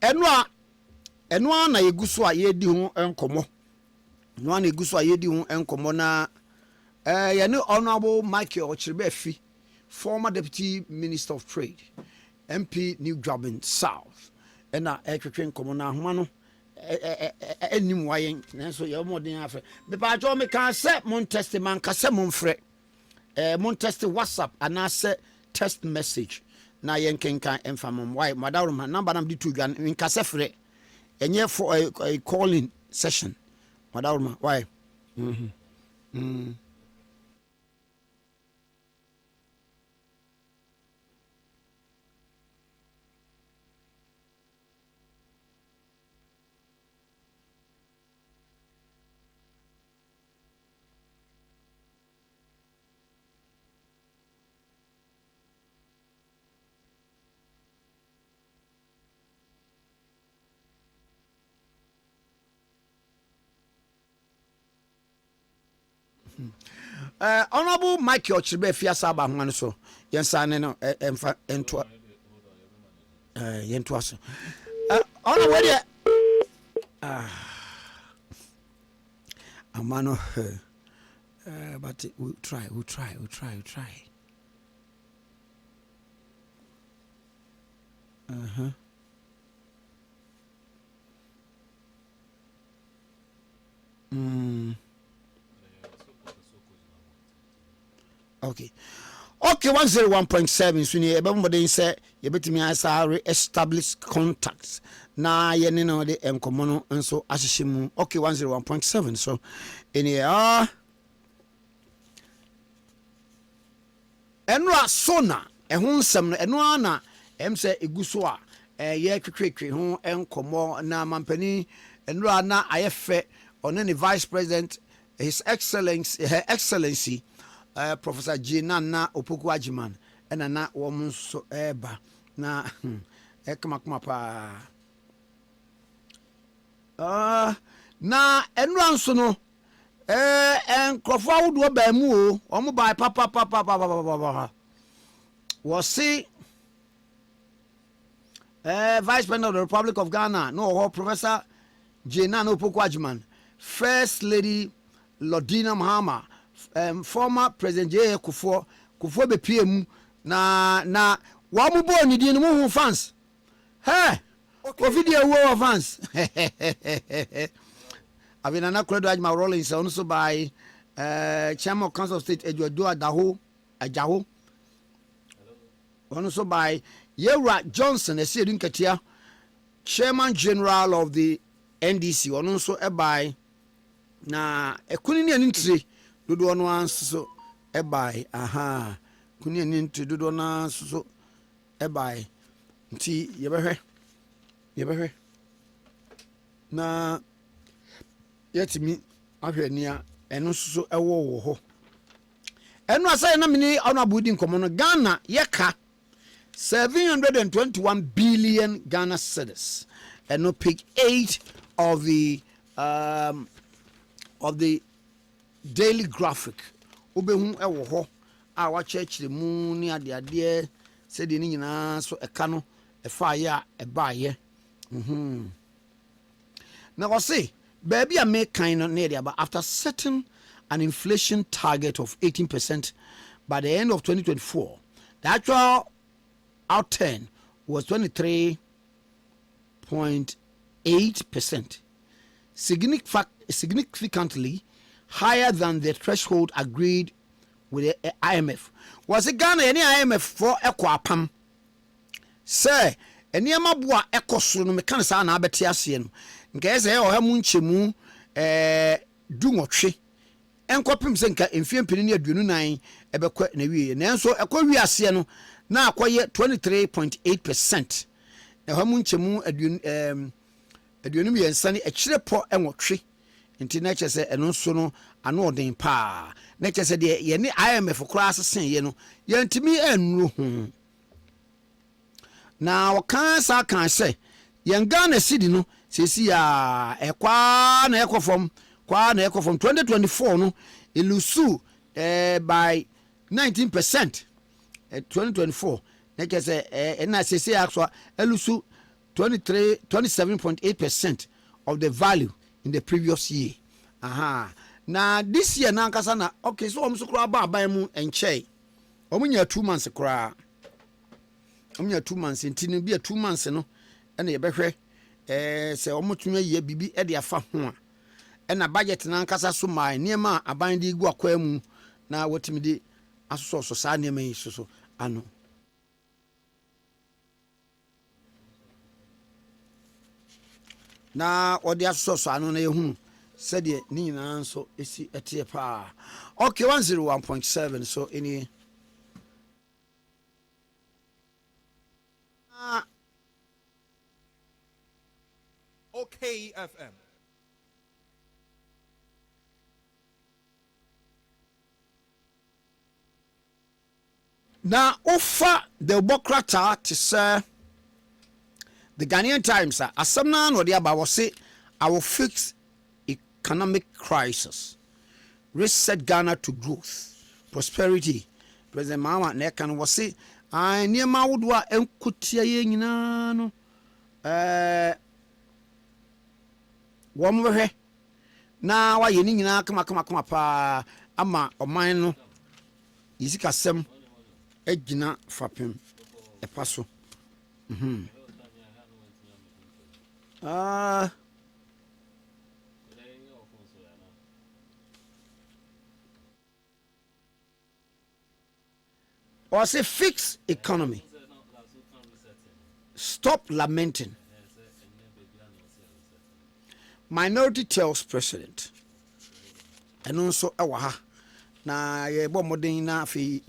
enwa na yeguso a yedi ho enkomo. No one eguso a yedi ho enkomo na yene Honorable Okyere Baafi, former Deputy Minister of Trade, MP New Graben South, and na etwetwe enkomo na homa no enim wayen nanso ye modern afa be pa jo me kan se mon test man ka se mon frɛ mon test WhatsApp ana se text message na yen kenkan emfa mom why madawro man number nam di tu gan nka se frɛ enye for a calling session madawro man why Honorable Okyere Baafi asaba hwan so yensane no emfa ento yento aso ono we de amano but we try Okay, 101.7 so ni ebemode say ye betimi asa establish contacts na ye ne no de enkomo no nso ahyehye mu. Okay, 101.7 so any enra sona ehun nsem no eno ana say eguso a ye twetwetwe ho enkomo na mampani enra na ayefe on the Vice President His Excellency Her Excellency Professor Jinana Opoku Ajiman ena na wom so eba na ekmakma pa na enra nso no enkrofo awudo ba mu o omo ba papa was see Vice President of the Republic of Ghana no Professor Jinana Opoku Ajiman, First Lady Lodina Mahama, former President J. Kufo be PM na wamu bo ni di mu fans. Hey, okay. Video war fans. Avina na kredo ajma rolling so also by Chairman of Council of State Ejuado Ajaho. Also by Yera Johnson, a Sierra Katia, Chairman General of the NDC, also by na ekunini anintri dodo no anso ebai kuni anintri dodo na so ebai nti yebehwe na yetimi ahwania eno so ewo ho eno asay na mini ono abudi nkomo no Ghana yeka 721 billion Ghana cedis eno page 8 of the of the daily graphic obehu ewo ho a wa chechire mu ni ade said the nyina so eka no efa ye a eba ye na go say baby a make kind no near but after setting an inflation target of 18% by the end of 2024 the actual outturn was 23.8%, significantly higher than the threshold agreed with the IMF. Was it Ghana any IMF for equapam? Sir, any amabua echo so no mekanisa na abeti ase no. Nka ese o ha mu nchemu du nwotwe. Enkopim se nka emfie mpini ne aduonu nan ebekwa na wie. Nanso ekwa wi ase no na akoye 23.8%. Na ha mu nchemu aduonu mi ensane ekirepo enwotwe. Nti na kyese eno so no ano odin pa. Na kyese de ye ne IMF kura asesen ye no ye ntimi enru hu. Na wakan sa kan say yen Ghana cedi no sesi ya ekwa na ekofom 2024 no ilusu by 19% 2024 na kese na sesi actually ilusu 27.8% of the value in the previous year. Now this year na nkasa na okay so omso kura ba ban mu enche omunya 2 months kura omunya 2 months ntini bi 2 months no ena ye behwe se omotuma ye bibi e de afa ho a ena budget na nkasa so mai niema aban de gu akwa mu na wotimi de asoso so sa niema yi so ano na odi asoso ano na yehu said ye ni nyina so esi etie pa okay 101.7 so any okayfm. Now offer the Bokrata to say the Ghanaian Times asamna no dia ba wo say I will fix economic crisis, reset Ghana to growth, prosperity. Prez Mahama na kan wo say ai niema wodo a enkotia ye nyina no wo mwe na wa ye ni nyina kama pa ama oman no yisika sem egina fapem epaso or say fix economy, stop lamenting. Minority tells president and also awaha na ye bo modern na fi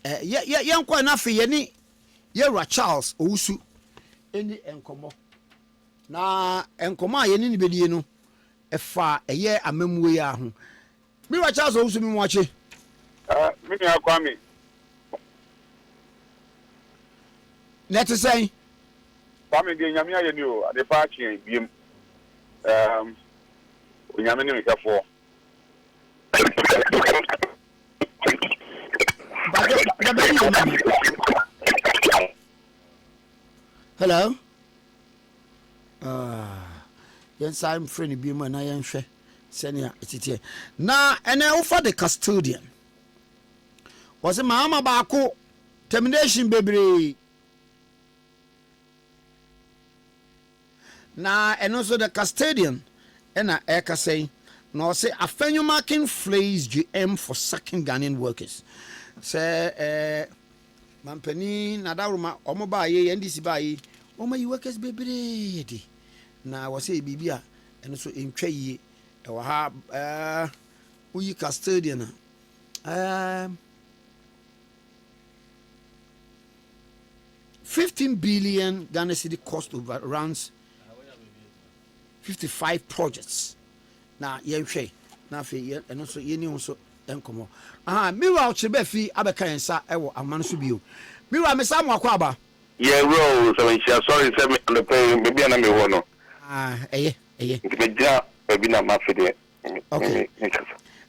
yankwa na fi ye ni Yera Charles Owusu eni enkomo na enkomo a ye ni bedie no efa eye amamwe ya ho Yera Charles Owusu mi mo ache mini akwami let us say kwami ge nyame aye ni o ade pa chi biem nyame ni mekafo hello yes I'm friend bi mo na yen hwe senia etitie na ene ufa the custodian was Mahama baako termination bebre na eno so the custodian ena eka say no say afenyo marking flays GM for sacking Ghanaian workers say mampani na daruma omo ba ye NDC ba ye omo yi workers bebre di na was say bibia eno so entwa yi e wa ha uyi custodian 15 billion Ghana city cost overruns 55 projects. Na yenhwe na fe eno so yeni so enkomo. Miwa ochebe fi abeka yensa ewo amano so bio. Miwa me samu akwa aba. Yeah, bro, so sorry say me on the pay maybe na me ho no. eh. Ntibeja ebi na mafide. Okay.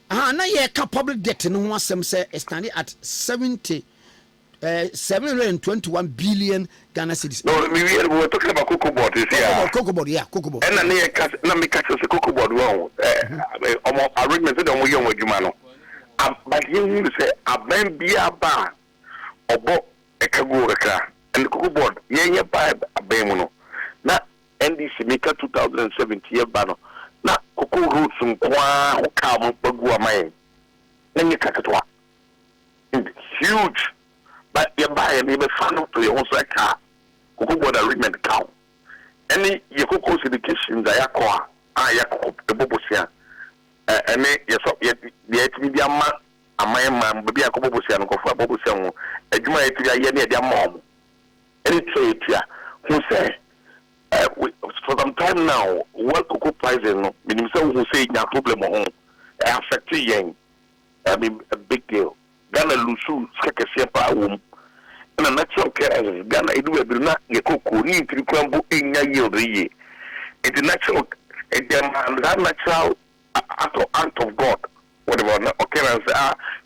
Na ye ka public debt no ho asem say stand at 721 billion Ghana cedis. No, we were talking about cocoa board this year. Cocoa board. And na me catch the cocoa board wrong. I remember say dem we yon adwuma no. But you say aben bia ba obo ekago rekra. And the cocoa board ye ba aben mu no. Na NDC make 2017 ba no. Na cocoa roots nkwa o ka mo bagu amai. Na me kakatwa. Huge. But you buy and you be fan up to your own car. Cocoa board agreement count. Any your cocoa education that ya the bobosia. And yet media man, a man, baby, a cobosia and go for a bobosia. A juma near their mom. Any trade here who say, for some time now, what cocoa prices, meaning so who say, no problem home, affect yen. I mean, a big deal. Ghana lusu skeke siapa wom na natural care Ghana edu ebiruna ye koko ni ntirikrambo enya yield ye it natural that natural act of God whatever na occurrence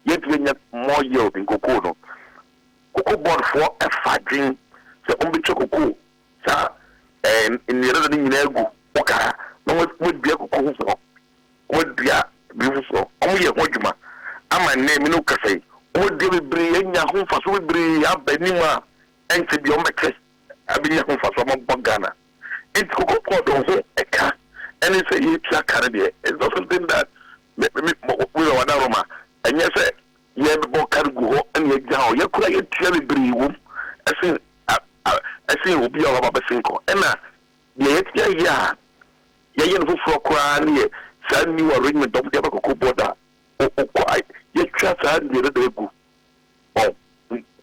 yet we get more yield in cocoa no cocoa board for a fadging so umbi cocoa sa in the other thing egu okara no we bia cocoa so we bia so omo ye hojuma ama name no kafai o de bre nya ho faso bre abanima enti bi o meke abinya ho faso mo bogana enti kokoko do ho eka eni say you try carry there it's not something that we were na Roma and yes ye bo cargo ho eni ye ja ho ye kura ye tia bre wo asin obi o ba besinko ena ye tia ya ye no fo kura ni ye sa ni wa arrangement of the kokoko border o kwai ye twa sa ni re de gu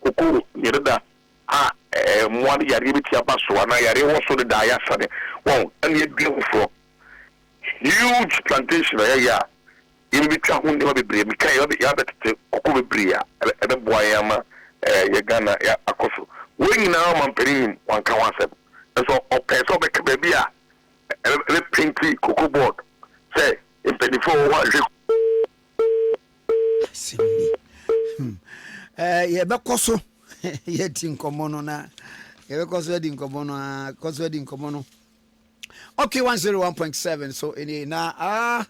cocoa ni re da mo ani yare bi tia baso na yare wo so de da ya sane won and ye beautiful huge plantation ya in bi twa hunde ba bebre mi kai ya betete cocoa bebre ya e be boa ya ma ye Ghana ya akoso we nyina ma mpering wan ka wansem so okay so be ka be a le pinky cocoa board say in 24 wa ye be koso ye tin komono na ye be koso din komono koso din komono okay 101.7 so any na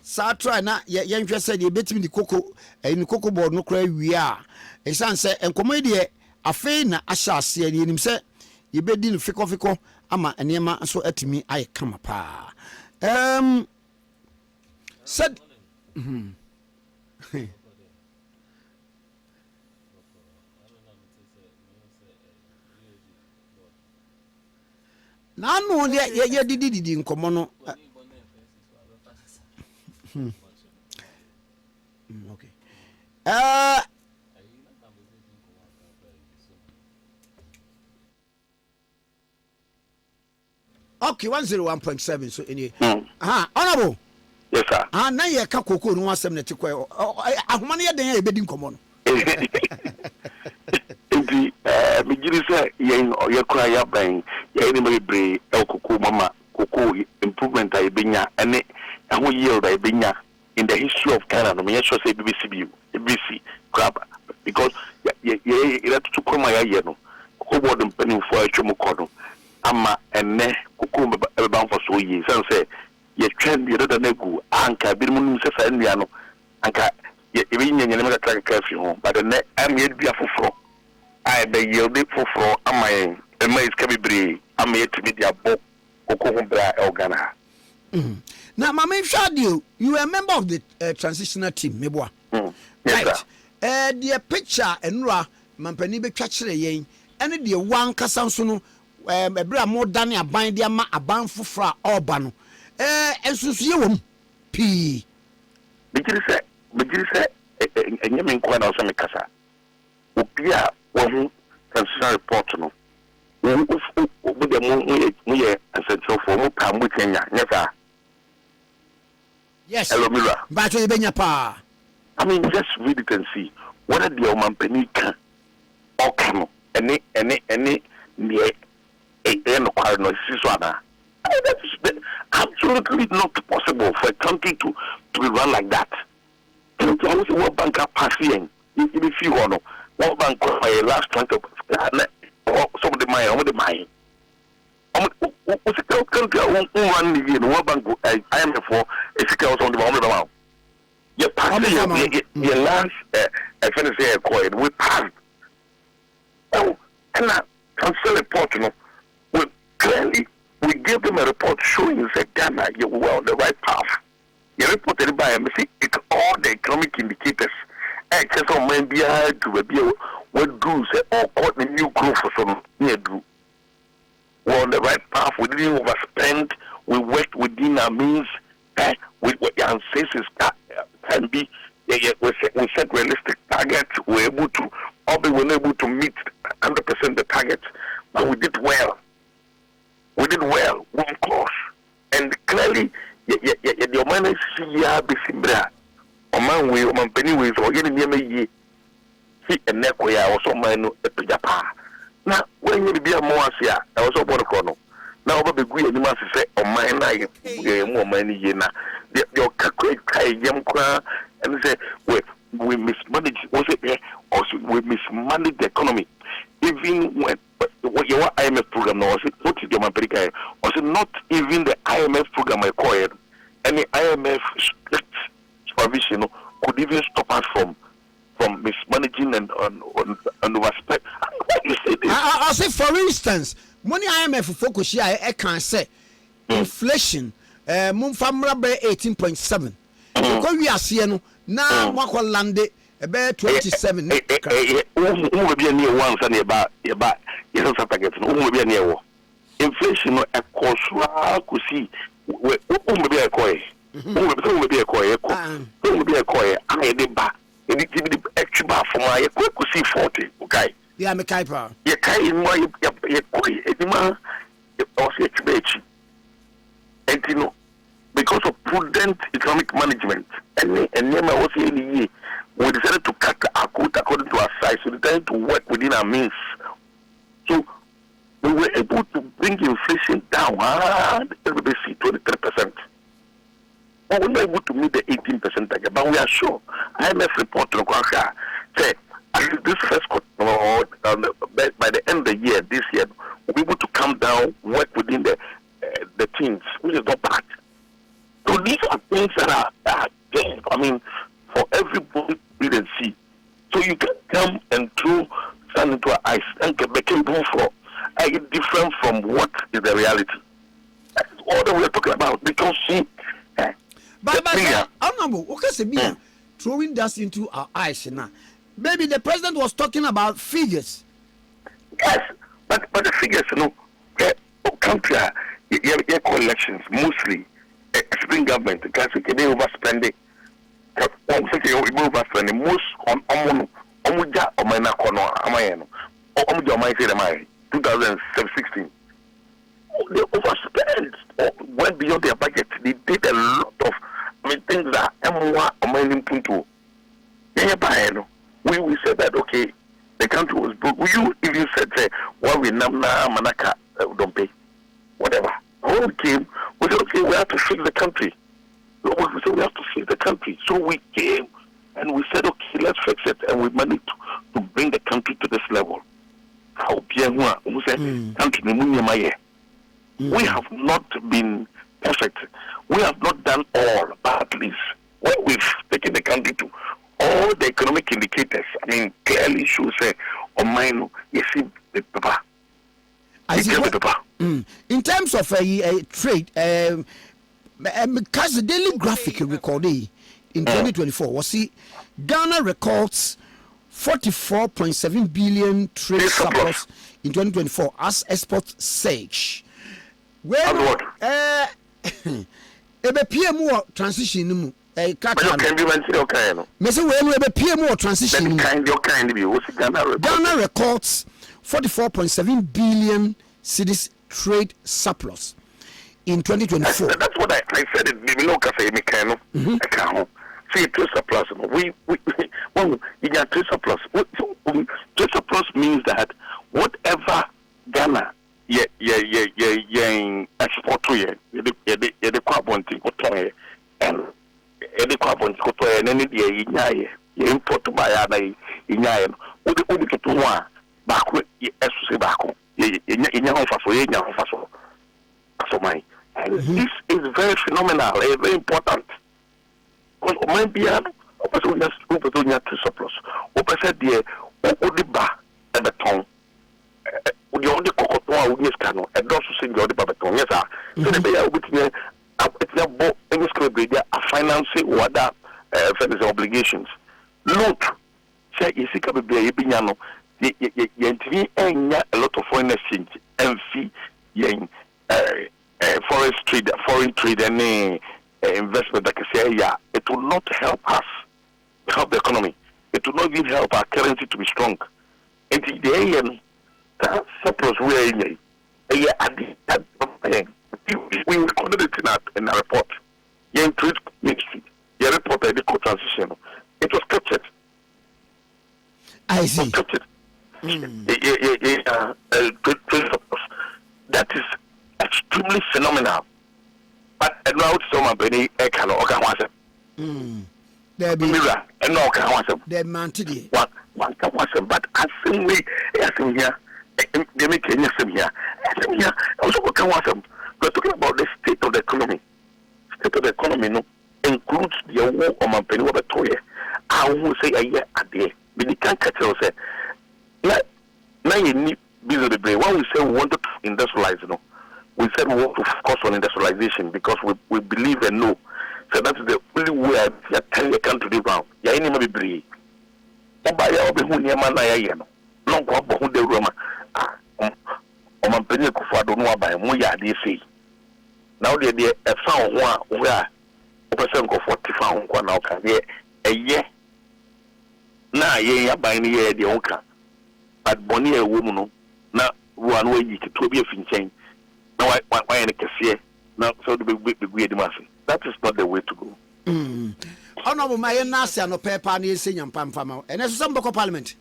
sa try na ye nhwe se de betimi di koko ni koko board no kra wi a e san se enkomo de afi na ahya ase ni nim se ye bedi no fiko ama enema so atimi aye kama pa said na no ye didi nkomo no okay okay 101.7 so anyway honorable yes sir na ye ka kokoro no asem na tikwa ahoma no ye den ye bedi nkomo no enti me giri say ye kura ya ban ye ni me bre kokoko mama kokoko improvement ay benya ene aho yield ay benya in the history of Ghana no me sure say BBC grab because ye to koma ya ye no kokoko board mpani fo atwem kodo ama ene kokoko be ban for so yi say ye trend ye da na gu anka bi mu nim se fa ndia no anka ye bi nyenye me ka kafi ho but the am ye bia foforo ai be ye bi foforo amaye e ma iska bibri am ye timi dia bo kokko bra e Ghana na mama Shadio you are a member of the transitional team meboa yes right the picture enura mampani be twa kire yen ene de wan kasa so no ebra mo dane aban de ama aban foforo a oba no ensusuye wom pi bigiri se enye me nkwa na so me kasa opia wo hu transitional report no wo de mo ye essential for mo pa mo Kenya nyesa yes hello mira ba to benya pa I mean just read it and see what are the omampani kan okano ene ne no no that is absolutely not possible for a country to be run like that. World Bank are passing. If you want to, World Bank last 20 some of the mine. What's the country one million World Bank IMF for a second on the moment. You passed your last FNC coin. We passed. Oh, and I cancel report, clearly we gave them a report showing that Ghana, you were on the right path. You reported by MSC, it's all the economic indicators. Excess of men behind to be what do say all caught the new growth for some near do. We're on the right path, we didn't overspend, we worked within our means, with what our ancestors can be. We set realistic targets, we're able to, we were able to meet 100% the targets, but we did well. We did well, we were close. And clearly, your man is here, Bisimbra. Or man, we, or man, penny ways, or getting near me, he and Nekoya, or some man at the Japan. Now, when you be a Moasia, I was over the corner. Now, but the green must say, or mine, I more money, Yena. Your Kakai Yamqua, and say, we mismanage, was it there? Also, we mismanage the economy. Even when your IMF program, was it what is your America? Was it not even the IMF program acquired? Any IMF strict supervision could even stop us from mismanaging and overspend. Why do you say this? I'll say, for instance, money IMF focus here, I can say inflation, Mumfamra 18.7. Because we are seeing now, Mako Lande. About 27. Who be near once and about yes, targets. Who be near inflation a cost could see who be a coy. Who be a coy, who will be a coy. I did back. And it give the extra bar for my could see 40. Okay. Yeah, I'm a kaipa. You can't in my coy, and you know, because of prudent economic management, and Nema was in the we decided to cut our quota according to our size. We decided to work within our means. So we were able to bring inflation down. Everybody see 23%. But we were able to meet the 18% target. But we are sure. IMF report say this first quarter, by the end of the year, this year, we'll be able to come down, work within the teens, which is not bad. So these are things that are there. I mean, for everybody to read and see. So you can come and throw sand into our eyes and get back and move for different from what is the reality. That's all that we're talking about. Because see, but honorable, okay, throwing dust into our eyes now. Maybe the president was talking about figures. Yes, but the figures, country, your collections mostly, spring government, because they overspending. Most on Omuja or Mana Kono, Amayano, or Omuja Mai say the 2016. They overspent, went beyond their budget. They did a lot of things that Emwa or Mining Punto. We said that, okay, the country was broke. You even said, well, we Namna Manaka don't pay. Whatever. When we came, we said, okay, we have to fix the country. We said we have to fix the country. So we came and we said, okay, let's fix it. And we managed to bring the country to this level. We said, we have not been perfect. We have not done all, but at least we've taken the country to all the economic indicators. I mean, clearly shows on mine, you see the paper. In terms of trade, because the daily graphic recording in 2024 was see Ghana records 44.7 billion trade surplus in 2024 as export surge. Where PMO transition transition. Ghana records 44.7 billion cedis trade surplus in 2024. That's what I said. It see, trade surplus. You got trade surplus. Trade surplus means that whatever Ghana export to ye the carbon ticotoy and the carbon ticotoy and any day in import to buy in Yayan. Would you get to one back as to say back in your faso? So my this is very phenomenal, very important. Because my beard, opportunity to surplus. Opposite the Odiba and the tongue. The only cocoa with cano, and also sing the Odiba, yes, sir. So the bear with me, it's a boat, any script, a financing or other obligations. Look, say, you see, a piano, a lot of foreign exchange, and fee, foreign trade, and investment, like I say, yeah, it will not help us, help the economy. It will not even help our currency to be strong. And the surplus we are in, we recorded it in a report. In trade ministry, the report the transition. It was captured. I see. Captured. Trade surplus. That is extremely phenomenal. But now it's so many can organ there be mirror and no can was the mounted one can was but I think we here they make any here also can was we're talking about the state of the economy. State of the economy no includes the war on my penny over toy. I will say a year a day. But you can't catch us say now you need business when we say we want to industrialize, you know. We said we want to focus on industrialization because we believe and know. So that's the only way I tell the country around. Ya any may be. Oba ya obi hu niam na ya ye no. No ko bo hu de roma. O man penye ko fa do no aba mu ya de sei. Now de e fa ho a wo a o person ko 40 fa ho kwa na o ka de eye. Na ye ya ban ni ye de o ka. But boni e wo mu no. Na wo an wo yi ki to bi afinchen. Now why any case now so the big that is not the way to go. Honorable my nasa no paper ni senior pam fama and as some boko parliament.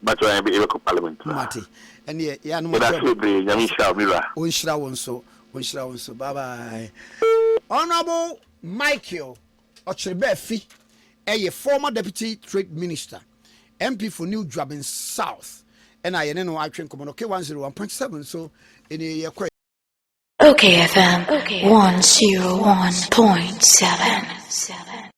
But I be able parliament. Mati and yeah no that's be Yamisha Mira. Unshra wonso bye bye. Honorable Michael Okyere Baafi, a former deputy trade minister, MP for New Drabin South, and I know I can come on okay 101.7 so in a OKFM 101.7.